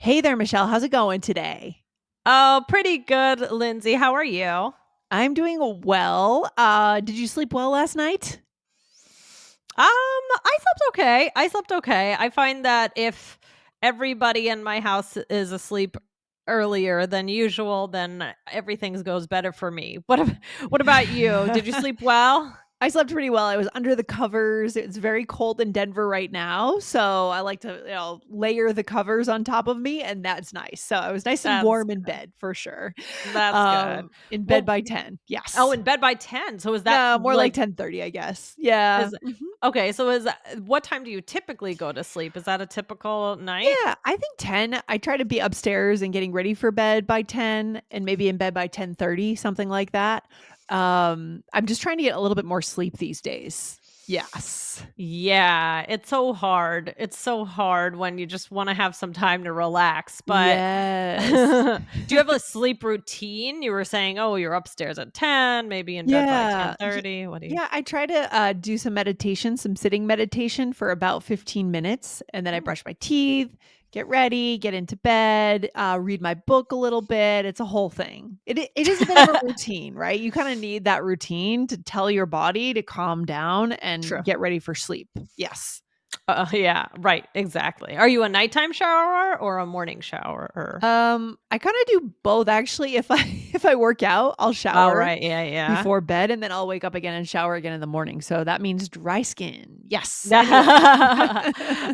Hey there, Michelle. How's it going today? Oh, pretty good, Lindsay. How are you? I'm doing well. Did you sleep well last night? I slept okay. I find that if everybody in my house is asleep earlier than usual, then everything goes better for me. What about you? Did you sleep well? I slept pretty well. I was under the covers. It's very cold in Denver right now, so I like to, layer the covers on top of me, and that's nice. So I was nice and That's warm in bed for sure. that's good. In bed Well, by 10. oh, Yes. in bed by 10. So is that No, more like like 10:30, I guess. Yeah. is Mhm. okay, so is that, what time do you typically go to sleep? Is that a typical night? Yeah, I think 10. I try to be upstairs and getting ready for bed by 10 and maybe in bed by 10:30, something like that. I'm just trying to get a little bit more sleep these days. Yes. Yeah, it's so hard. It's so hard when you just wanna have some time to relax, but Yes. do you have a sleep routine? You were saying, "Oh, you're upstairs at 10, maybe in bed by Yeah. 10:30." What do you Yeah, I try to, do some meditation, some sitting meditation for about 15 minutes, and then I Mm. brush my teeth, get ready, get into bed, read my book a little bit. It's a whole thing. It is a bit of a routine, right? You kinda need that routine to tell your body to calm down and True. get ready for sleep. Yes. Yeah, right, exactly. Are you a nighttime shower or a morning shower? I kinda do both actually. If I if I work out, I'll Oh, shower right, yeah, yeah. before bed, and then I'll wake up again and shower again in the morning, so that means dry skin. Yes, anyway.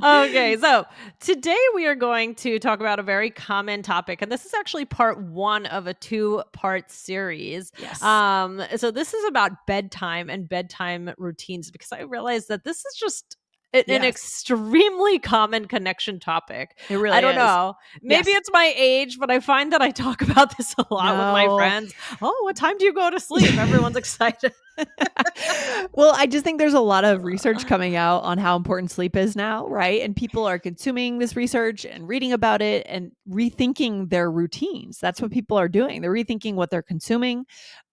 Okay, so today we are going to talk about a very common topic, and this is actually part one of a two-part series. Yes. So this is about bedtime and bedtime routines because I realized that this is just an Yes, extremely common connection topic. it I really don't is. know. Maybe Yes. it's my age, but I find that I talk about this a lot with my No. friends. Oh, what time do you go to sleep? Everyone's excited. Well, I just think there's a lot of research coming out on how important sleep is now, right? And people are consuming this research and reading about it and rethinking their routines. That's what people are doing. They're rethinking what they're consuming,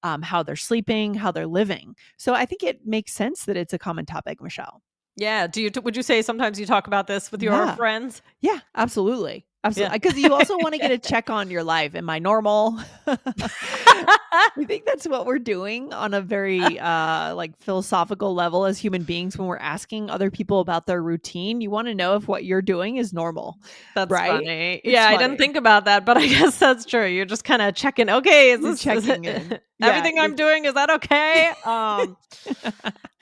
how they're sleeping, how they're living. So I think it makes sense that it's a common topic, Michelle. Yeah, would you say sometimes you talk about this with your Yeah. friends? Yeah, absolutely. Yeah. Absolutely. Because you also wanna get a check on your life. Am I normal? I think that's what we're doing on a very, like, philosophical level as human beings when we're asking other people about their routine. You wanna know if what you're doing is normal, That's right? funny. It's Yeah, I didn't funny. think about that, but I guess that's true. You're just kinda checking, "Okay, You're is checking in. it Yeah, everything you're I'm doing, is that okay?"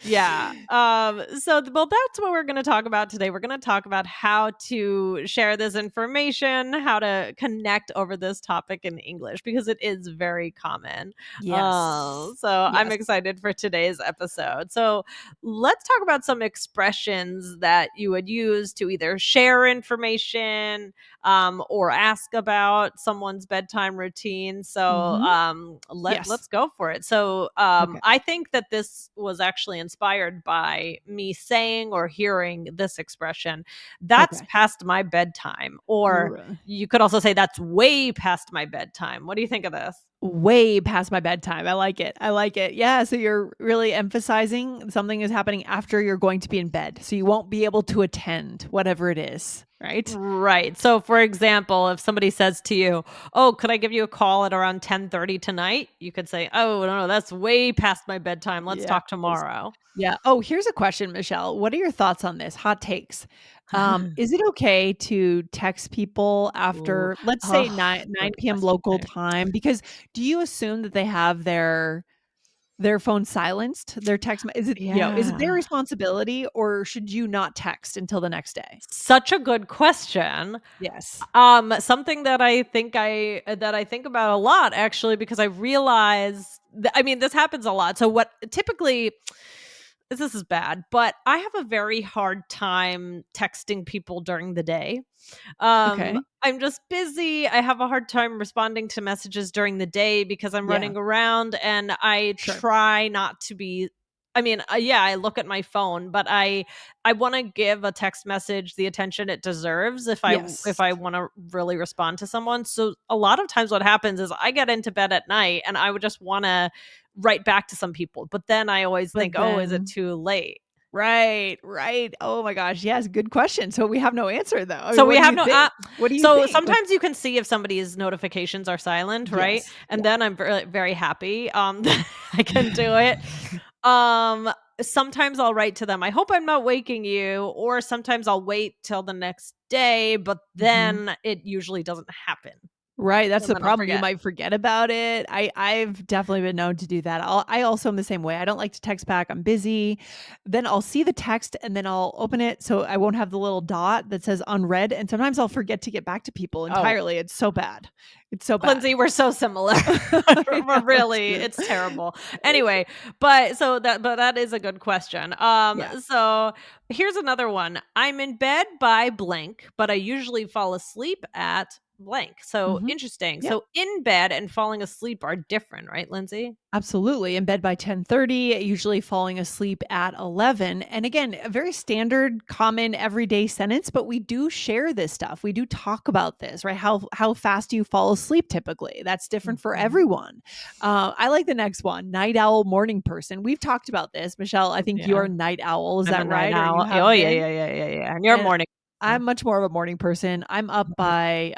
Yeah. Well, that's what we're going to talk about today. We're going to talk about how to share this information, how to connect over this topic in English because it is very common. Yes. So I'm Yes. excited for today's episode. So let's talk about some expressions that you would use to either share information or ask about someone's bedtime routine. So Mhm. Yes. let's go for it. So Okay. I think that this was actually inspired by me saying or hearing this expression. That's Okay. past my bedtime, or R you could also say that's way past my bedtime. What do you think of this? Way past my bedtime. I like it. I like it. Yeah, so you're really emphasizing something is happening after you're going to be in bed, so you won't be able to attend whatever it is, right? Right. So for example, if somebody says to you, "Oh, could I give you a call at around 10:30 tonight?" You could say, "Oh, no, that's way past my bedtime. Let's Yes. talk tomorrow." Yeah. Oh, here's a question, Michelle. What are your thoughts on this? Hot takes. Is it okay to text people Ooh. after, let's say, Oh, 9 good PM question local there. time? Because do you assume that they have their phone silenced? Their text me is it their Yeah. responsibility, or should you not text until the next day? Such a good question. Yes. Something that I think about a lot actually because I realize I mean, this happens a lot. So what typically this is bad, but I have a very hard time texting people during the day. Okay. I'm just busy. I have a hard time responding to messages during the day because I'm Yeah. running around and I Sure. try not to be I mean, yeah, I look at my phone, but I want to give a text message the attention it deserves if Yes. I want to really respond to someone. So a lot of times what happens is I get into bed at night and I would just want to write back to some people, but then I always think, But "Oh, is it then too late?" Right, right. Oh my gosh, yes, good question. So we have no answer though. I So mean, we what do have you no think? What do you so think? What sometimes you can see if somebody's notifications are silent, right? Yes. And then I'm very, very happy, that I can do it. Um, Sometimes I'll write to them, "I hope I'm not waking you," or sometimes I'll wait till the next day, but Mhm. then it usually doesn't happen, Right, that's and the then I'll problem. You forget. might forget about it. I've definitely been known to do that. I also am the same way. I don't like to text back. I'm busy. Then I'll see the text and then I'll open it so I won't have the little dot that says unread. And sometimes I'll forget to get back to people Oh, entirely. It's so bad. It's so bad. Lindsay, we're so similar. I We're know it's really true. it's terrible. It's Anyway, but that is a good question. yeah. So here's another one. I'm in bed by blank, but I usually fall asleep at blank. So Mhm. interesting. Yep. So in bed and falling asleep are different, right, Lindsay? Absolutely. In bed by 10:30, usually falling asleep at 11. And again, a very standard, common, everyday sentence, but we do share this stuff. We do talk about this, right? How fast do you fall asleep typically? That's different for Mhm. everyone. I like the next one, night owl, morning person. We've talked about this, Michelle. I think you're Yeah. a night owl. Is I'm a that night right? Or you owl. Oh have yeah, been? yeah, yeah, yeah, yeah. And you're a And morning. I'm much more of a morning person. I'm up by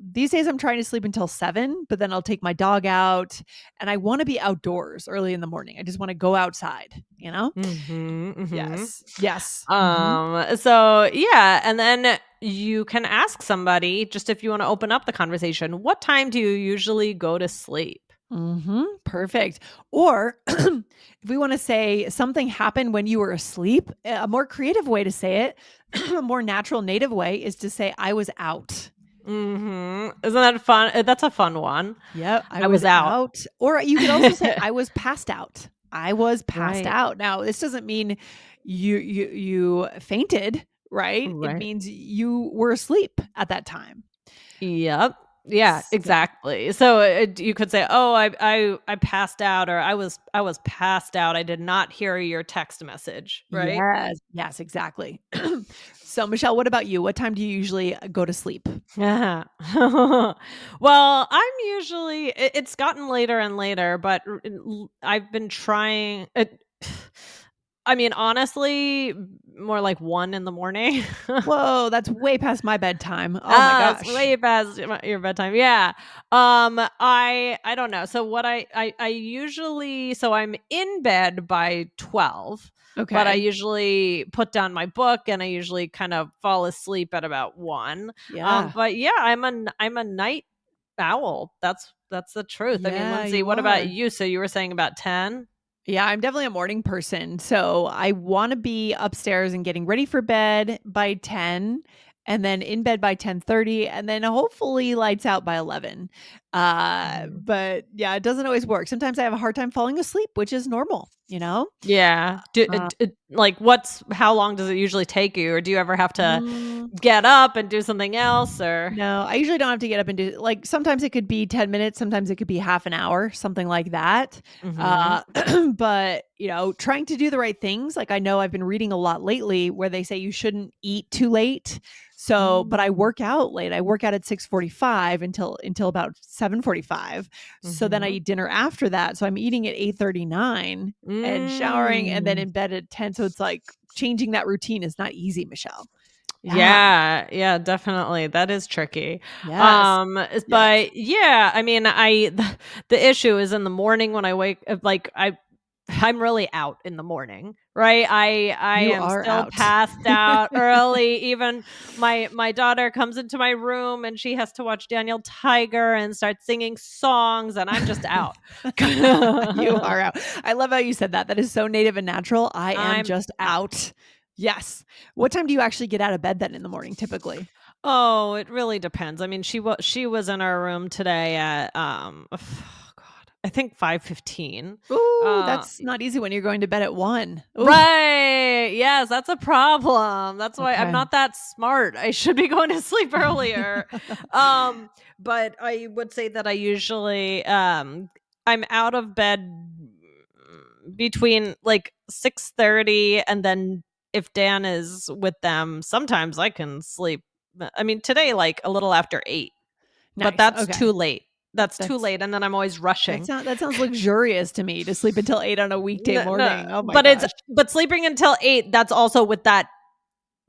these days I'm trying to sleep until 7, but then I'll take my dog out and I want to be outdoors early in the morning. I just want to go outside, you know? Mhm, mhm. Yes. Yes. Mhm. So yeah, and then you can ask somebody just if you want to open up the conversation, what time do you usually go to sleep? Mhm. Perfect. Or if we want to say something happened when you were asleep, a more creative way to say it, a more natural native way is to say I was out. Mhm. Isn't that fun? That's a fun one. Yep, I I was was out. out. Or you could also say I was passed out. I was passed Right. out. Now, this doesn't mean you fainted, right? It Right. means you were asleep at that time. Yep. Yeah, Yeah. exactly. So you could say, "Oh, I passed out," or "I was passed out. I did not hear your text message." Right? Yes. Yes, exactly. So, Michelle, what about you? What time do you usually go to sleep? Yeah. Well, I'm usually it's gotten later and later, but I've been trying it. I mean, honestly, more like 1 in the morning. Whoa, that's way past my bedtime. Oh my It's gosh. way past your bedtime. Yeah. I don't know. So what I usually so I'm in bed by 12, but I Okay. usually put down my book and I usually kind of fall asleep at about 1. Yeah. But yeah, I'm a night owl. That's the truth. I mean, Yeah, Lindsay, you what about are. you? So you were saying about 10? Yeah, I'm definitely a morning person. So I want to be upstairs and getting ready for bed by 10 and then in bed by 10:30 and then hopefully lights out by 11. Mhm. But yeah, it doesn't always work. Sometimes I have a hard time falling asleep, which is normal, you know? Yeah. Uh, Like how long does it usually take you, or do you ever have to mm, get up and do something else, or No, I usually don't have to get up and do like sometimes it could be 10 minutes, sometimes it could be half an hour, something like that. Mhm. Uh but, trying to do the right things, like I know I've been reading a lot lately where they say you shouldn't eat too late. So, but I Mm. work out late. I work out at 6:45 until about 7:45. So then I Mhm. eat dinner after that. So I'm eating at 8:39 and showering and then Mm. in bed at 10. So it's like changing that routine is not easy, Michelle. Yeah. Yeah, yeah, definitely. That is tricky. Yes. Yes. But yeah, I mean, the issue is in the morning when I wake like I'm really out in the morning, right? I You am are still out. passed out early. Even my daughter comes into my room and she has to watch Daniel Tiger and start singing songs, and I'm just out. You are out. I love how you said that. That is so native and natural. I am I'm just out. out. Yes. What time do you actually get out of bed then in the morning typically? Oh, it really depends. I mean, she was in our room today at God, I think 5:15. Ooh, Uh that's not easy when you're going to bed at 1. Ooh, right. Yes, that's a problem. That's why I'm okay. not that smart. I should be going to sleep earlier. Um but I would say that I usually I'm out of bed between like 6:30, and then if Dan is with them, sometimes I can sleep. I mean, today like a little after 8, but Nice. that's too Okay. late. That's too late, and then I'm always rushing. That sounds luxurious to me, to sleep until 8 on a weekday No, morning. Oh my but gosh. sleeping until 8, that's also with that,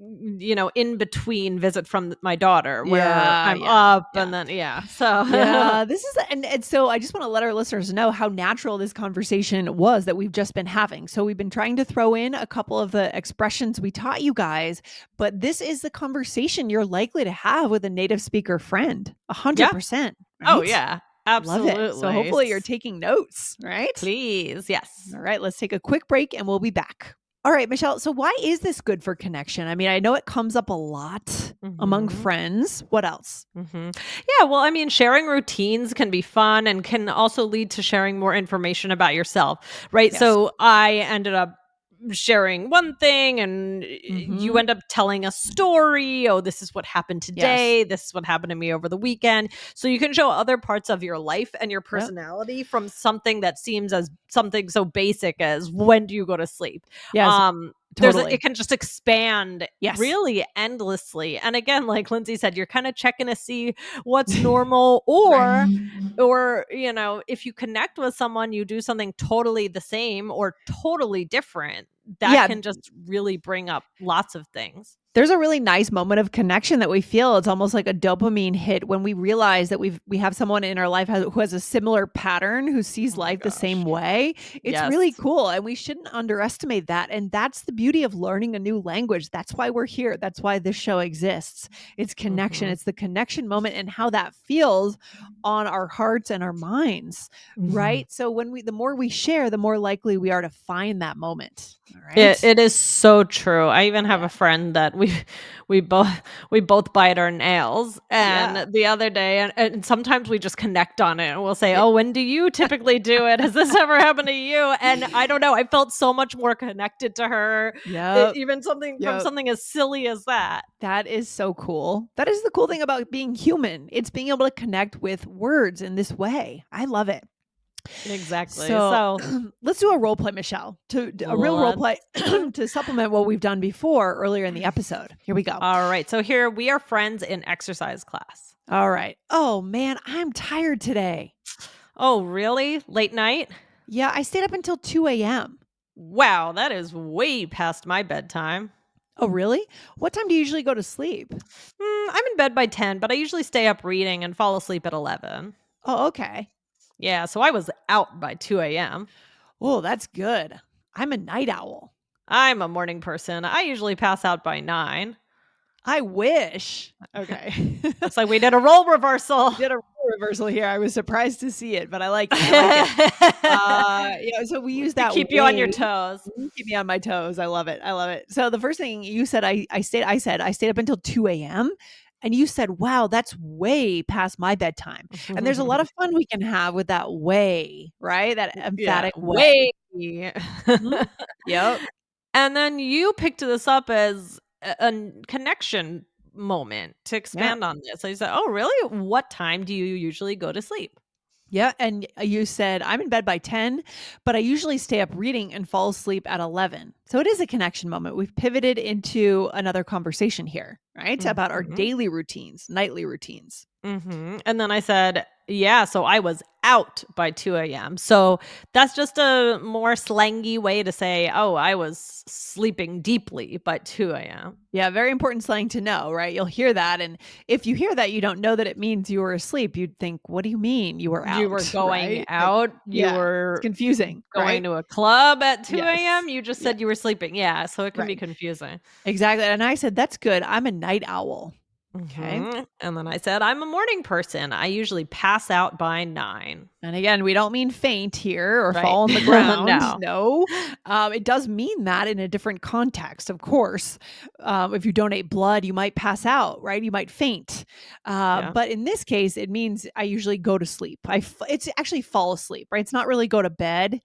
in between visit from my daughter where Yeah, I'm yeah, up yeah. and then so Yeah, this is and so I just want to let our listeners know how natural this conversation was that we've just been having. So we've been trying to throw in a couple of the expressions we taught you guys, but this is the conversation you're likely to have with a native speaker friend. Yeah. 100%, Oh, right? yeah. Love it. So Absolutely. hopefully you're taking notes, right? Please, yes. All right, let's take a quick break and we'll be back. All right, Michelle. So, why is this good for connection? I mean, I know it comes up a lot among Mhm. friends. What else? Mhm. Yeah, well, I mean, sharing routines can be fun and can also lead to sharing more information about yourself, right? Yes. So I ended up sharing one thing and you Mm-hmm. end up telling a story. Oh, this is what happened Yes. today. This is what happened to me over the weekend. So you can show other parts of your life and your Yep. personality from something that seems as something so basic as when do you go to sleep? Yes. It Totally. can just expand Yes. really endlessly. And again, like Lindsay said, you're kind of checking to see what's normal Right. or if you connect with someone, you do something totally the same or totally different, that Yeah. can just really bring up lots of things. There's a really nice moment of connection that we feel. It's almost like a dopamine hit when we realize that we have someone in our life who has a similar pattern, who sees Oh my life the same gosh. way. It's Yes. really cool, and we shouldn't underestimate that. And that's the beauty of learning a new language. That's why we're here. That's why this show exists. It's connection. Mhm. It's the connection moment and how that feels on our hearts and our minds, Mhm. right? So the more we share, the more likely we are to find that moment. All It right. it is so true. I even have Yeah. a friend that we both we both bite our nails, Yeah. and the other day and sometimes we just connect on it, and we'll say, "Oh, when do you typically do it? Has this ever happened to you?" And I don't know, I felt so much more connected to her, Yep. even something from Yep. something as silly as that. That is so cool. That is the cool thing about being human. It's being able to connect with words in this way. I love it. Exactly. So So, let's do a role play, Michelle, a real role play let's do to supplement what we've done before earlier in the episode. Here we go. All right. So here we are friends in exercise class. All right. Oh man, I'm tired today. Oh, really? Late night? Yeah, I stayed up until 2 a.m. Wow, that is way past my bedtime. Oh, really? What time do you usually go to sleep? I'm in bed by 10, but I usually stay up reading and fall asleep at 11. Oh, okay. Yeah, so I was out by 2 a.m. Oh, that's good. I'm a night owl. I'm a morning person. I usually pass out by 9. I wish. Okay. Looks like we did a role reversal. We did a role reversal here. I was surprised to see it, but I like it. I like it. So we use To that keep you on your way. toes. Keep me on my toes. I love it. I love it. So the first thing you said, I said I stayed up until 2 a.m. And you said, wow, that's way past my bedtime. And there's a lot of fun we can have with that way, right? That Yeah, emphatic way. way. Mhm. Yep. And then you picked this up as a connection moment to Yeah. expand on this. So you said, "Oh, really? What time do you usually go to sleep?" Yeah, and you said, "I'm in bed by 10, but I usually stay up reading and fall asleep at 11." So it is a connection moment. We've pivoted into another conversation here, right? About our Mhm. daily routines, nightly routines. And then I said, "Yeah, so I was out by 2 a.m." So that's just a more slangy way to say, "Oh, I was sleeping deeply by 2 a.m." Yeah, very important slang to know, right? You'll hear that. And if you hear that, you don't know that it means you were asleep. You'd think, what do you mean you were You were out, going right? Like, out, you yeah, it's were confusing, going right? to a club at 2 Yes. a.m., you just Yeah, said you were sleeping. Yeah, so it can be right. confusing. Exactly. And I said, that's good. I'm a night owl. Okay. And then I said, "I'm a morning person. I usually pass out by 9." And again, we don't mean faint here or Right. fall on the ground. No. No, it does mean that in a different context, of course. If you donate blood, you might pass out, right? You might faint. Yeah. But in this case, it means I usually go to sleep. It's actually fall asleep, right? It's not really go to bed.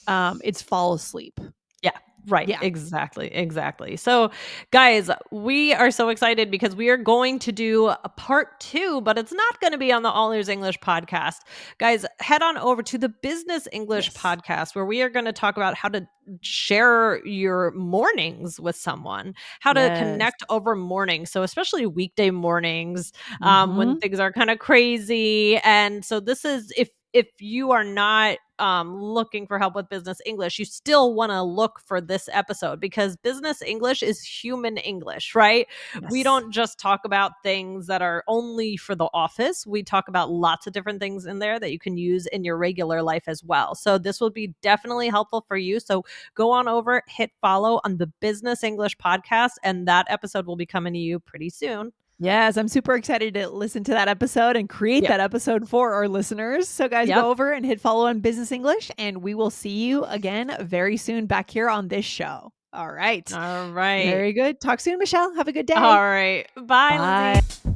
It's fall asleep. Yeah. Right. Yeah. Exactly. So, guys, we are so excited because we are going to do a part 2, but it's not going to be on the All Ears English podcast. Guys, head on over to the Business English Yes. podcast, where we are going to talk about how to share your mornings with someone, how to Yes. connect over mornings. So, especially weekday mornings, when Mhm. things are kind of crazy. And so, this is if you are not looking for help with business English, you still want to look for this episode, because business English is human English, right? We Yes. don't just talk about things that are only for the office. We talk about lots of different things in there that you can use in your regular life as well. So this will be definitely helpful for you. So go on over, hit follow on the Business English podcast, and that episode will be coming to you pretty soon. Yes, I'm super excited to listen to that episode and create Yep. that episode for our listeners. So, guys, Yep. go over and hit follow on Business English, and we will see you again very soon back here on this show. All right. All right. Very good. Talk soon, Michelle. Have a good All day. right. Bye, Bye. Lindsay.